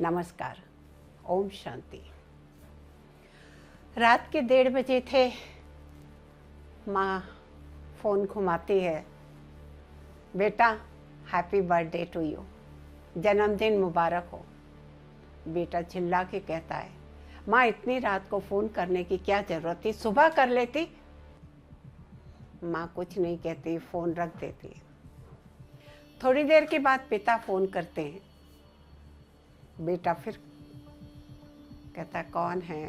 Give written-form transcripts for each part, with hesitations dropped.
नमस्कार। ओम शांति। रात के 1:30 बजे थे। माँ फ़ोन घुमाती है, बेटा हैप्पी बर्थडे टू यू, जन्मदिन मुबारक हो। बेटा चिल्ला के कहता है, माँ इतनी रात को फ़ोन करने की क्या ज़रूरत थी, सुबह कर लेती। माँ कुछ नहीं कहती, फ़ोन रख देती है। थोड़ी देर के बाद पिता फ़ोन करते हैं। बेटा फिर कहता कौन है?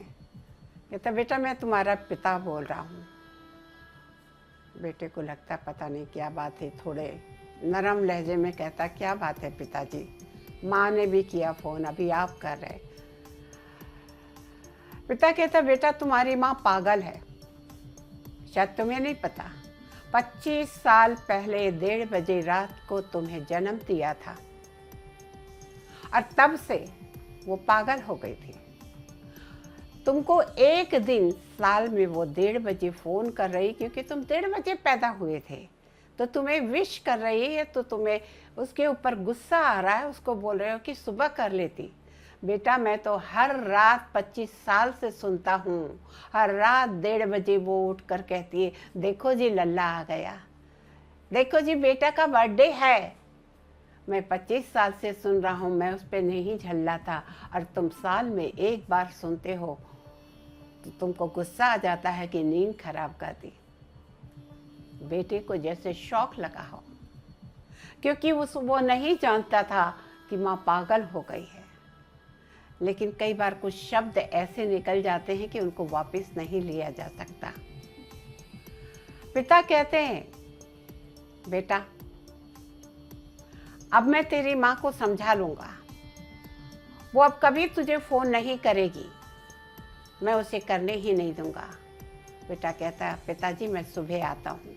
कहता बेटा मैं तुम्हारा पिता बोल रहा हूँ। बेटे को लगता पता नहीं क्या बात है, थोड़े नरम लहजे में कहता क्या बात है पिताजी, माँ ने भी किया फ़ोन, अभी आप कर रहे। पिता कहता बेटा तुम्हारी माँ पागल है, शायद तुम्हें नहीं पता। 25 साल पहले 1:30 बजे रात को तुम्हें जन्म दिया था और तब से वो पागल हो गई थी। तुमको एक दिन साल में वो 1:30 बजे फ़ोन कर रही, क्योंकि तुम 1:30 बजे पैदा हुए थे, तो तुम्हें विश कर रही है, तो तुम्हें उसके ऊपर गुस्सा आ रहा है। उसको बोल रहे हो कि सुबह कर लेती। बेटा मैं तो हर रात 25 साल से सुनता हूँ, हर रात 1:30 बजे वो उठ कर कहती है देखो जी लल्ला आ गया, देखो जी बेटा का बर्थडे है। मैं 25 साल से सुन रहा हूँ, मैं उस पर नहीं झल्लाता, और तुम साल में एक बार सुनते हो तो तुमको गुस्सा आ जाता है कि नींद खराब कर दी। बेटे को जैसे शौक लगा हो, क्योंकि वो नहीं जानता था कि माँ पागल हो गई है। लेकिन कई बार कुछ शब्द ऐसे निकल जाते हैं कि उनको वापस नहीं लिया जा सकता। पिता कहते हैं बेटा अब मैं तेरी माँ को समझा लूँगा, वो अब कभी तुझे फ़ोन नहीं करेगी, मैं उसे करने ही नहीं दूँगा। बेटा कहता है पिताजी मैं सुबह आता हूँ।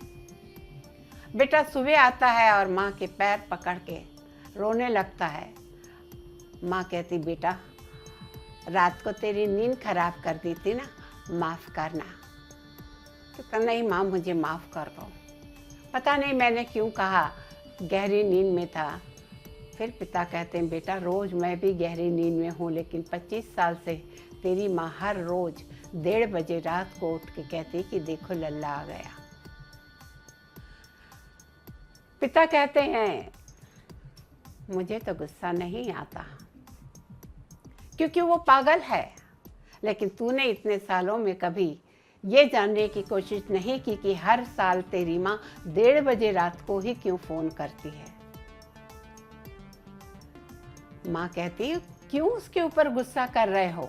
बेटा सुबह आता है और माँ के पैर पकड़ के रोने लगता है। माँ कहती बेटा रात को तेरी नींद खराब कर दी थी ना, माफ़ करना। कहता नहीं माँ मुझे माफ़ कर दो, पता नहीं मैंने क्यों कहा, गहरी नींद में था। फिर पिता कहते हैं बेटा रोज़ मैं भी गहरी नींद में हूँ, लेकिन 25 साल से तेरी माँ हर रोज़ 1:30 बजे रात को उठ के कहती कि देखो लल्ला आ गया। पिता कहते हैं मुझे तो गुस्सा नहीं आता, क्योंकि वो पागल है, लेकिन तूने इतने सालों में कभी ये जानने की कोशिश नहीं की कि हर साल तेरी माँ 1:30 बजे रात को ही क्यों फ़ोन करती है। माँ कहती क्यों उसके ऊपर गुस्सा कर रहे हो,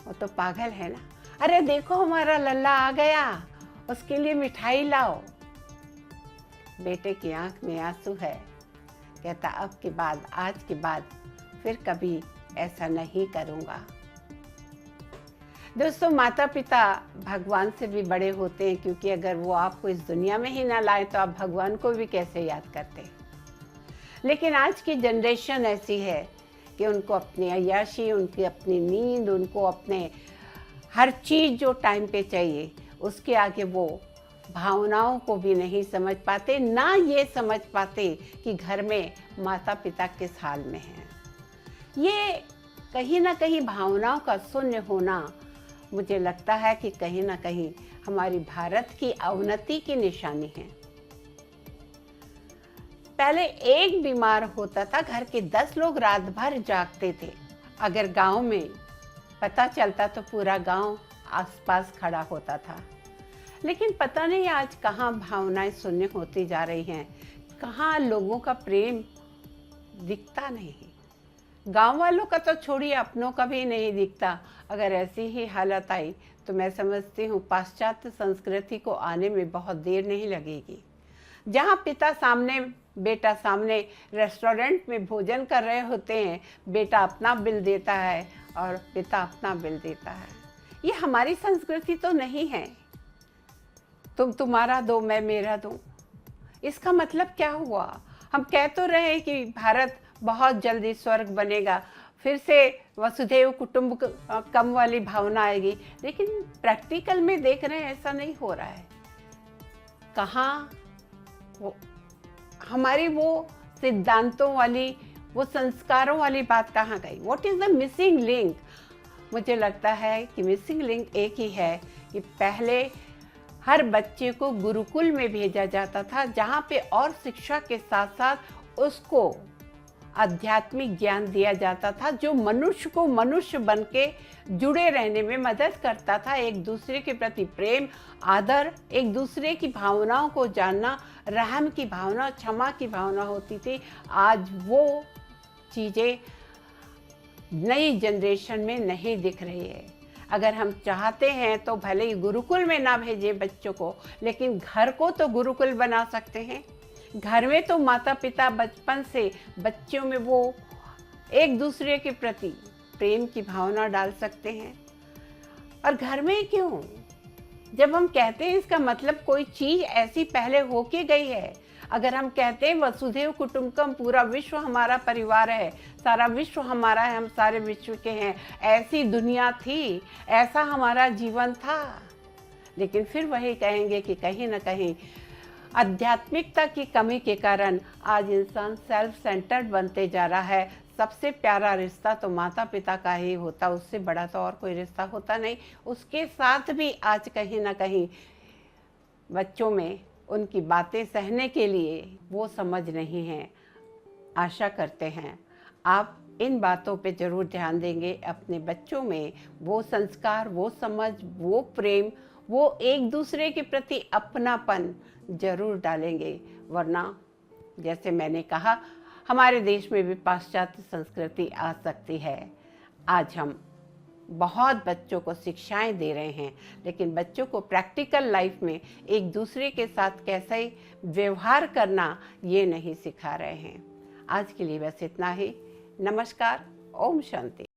वो तो पागल है ना। अरे देखो हमारा लल्ला आ गया, उसके लिए मिठाई लाओ। बेटे की आंख में आंसू है। कहता अब के बाद, आज के बाद फिर कभी ऐसा नहीं करूँगा। दोस्तों माता पिता भगवान से भी बड़े होते हैं, क्योंकि अगर वो आपको इस दुनिया में ही ना लाए तो आप भगवान को भी कैसे याद करते हैं। लेकिन आज की जनरेशन ऐसी है कि उनको अपनी अय्याशी, उनकी अपनी नींद, उनको अपने हर चीज़ जो टाइम पे चाहिए, उसके आगे वो भावनाओं को भी नहीं समझ पाते, ना ये समझ पाते कि घर में माता पिता किस हाल में हैं। ये कहीं ना कहीं भावनाओं का शून्य होना, मुझे लगता है कि कहीं ना कहीं हमारी भारत की अवनति की निशानी है। पहले एक बीमार होता था, घर के 10 लोग रात भर जागते थे। अगर गांव में पता चलता तो पूरा गांव आसपास खड़ा होता था। लेकिन पता नहीं आज कहाँ भावनाएं शून्य होती जा रही हैं, कहाँ लोगों का प्रेम दिखता नहीं। गांव वालों का तो छोड़िए, अपनों का भी नहीं दिखता। अगर ऐसी ही हालत आई तो मैं समझती हूँ पाश्चात्य संस्कृति को आने में बहुत देर नहीं लगेगी। जहाँ पिता सामने, बेटा सामने रेस्टोरेंट में भोजन कर रहे होते हैं, बेटा अपना बिल देता है और पिता अपना बिल देता है। ये हमारी संस्कृति तो नहीं है। तुम तुम्हारा दो मैं मेरा दूं, इसका मतलब क्या हुआ? हम कह तो रहे हैं कि भारत बहुत जल्दी स्वर्ग बनेगा, फिर से वसुधैव कुटुंबकम वाली भावना आएगी, लेकिन प्रैक्टिकल में देख रहे हैं ऐसा नहीं हो रहा है। कहाँ वो हमारी वो सिद्धांतों वाली वो संस्कारों वाली बात कहाँ गई? What is the missing link? मुझे लगता है कि मिसिंग लिंक एक ही है कि पहले हर बच्चे को गुरुकुल में भेजा जाता था, जहाँ पे और शिक्षा के साथ साथ उसको आध्यात्मिक ज्ञान दिया जाता था, जो मनुष्य को मनुष्य बन के जुड़े रहने में मदद करता था। एक दूसरे के प्रति प्रेम, आदर, एक दूसरे की भावनाओं को जानना, रहम की भावना, क्षमा की भावना होती थी। आज वो चीज़ें नई जनरेशन में नहीं दिख रही है। अगर हम चाहते हैं तो भले ही गुरुकुल में ना भेजें बच्चों को, लेकिन घर को तो गुरुकुल बना सकते हैं। घर में तो माता पिता बचपन से बच्चों में वो एक दूसरे के प्रति प्रेम की भावना डाल सकते हैं। और घर में क्यों? जब हम कहते हैं इसका मतलब कोई चीज़ ऐसी पहले होके गई है। अगर हम कहते हैं वसुधैव कुटुंबकम, पूरा विश्व हमारा परिवार है, सारा विश्व हमारा है, हम सारे विश्व के हैं, ऐसी दुनिया थी, ऐसा हमारा जीवन था। लेकिन फिर वही कहेंगे कि कहीं ना कहीं आध्यात्मिकता की कमी के कारण आज इंसान सेल्फ सेंटर्ड बनते जा रहा है। सबसे प्यारा रिश्ता तो माता पिता का ही होता, उससे बड़ा तो और कोई रिश्ता होता नहीं। उसके साथ भी आज कहीं ना कहीं बच्चों में उनकी बातें सहने के लिए वो समझ नहीं है। आशा करते हैं आप इन बातों पे ज़रूर ध्यान देंगे, अपने बच्चों में वो संस्कार, वो समझ, वो प्रेम, वो एक दूसरे के प्रति अपनापन ज़रूर डालेंगे। वरना जैसे मैंने कहा, हमारे देश में भी पाश्चात्य संस्कृति आ सकती है। आज हम बहुत बच्चों को शिक्षाएं दे रहे हैं, लेकिन बच्चों को प्रैक्टिकल लाइफ में एक दूसरे के साथ कैसे व्यवहार करना ये नहीं सिखा रहे हैं। आज के लिए बस इतना ही। नमस्कार। ओम शांति।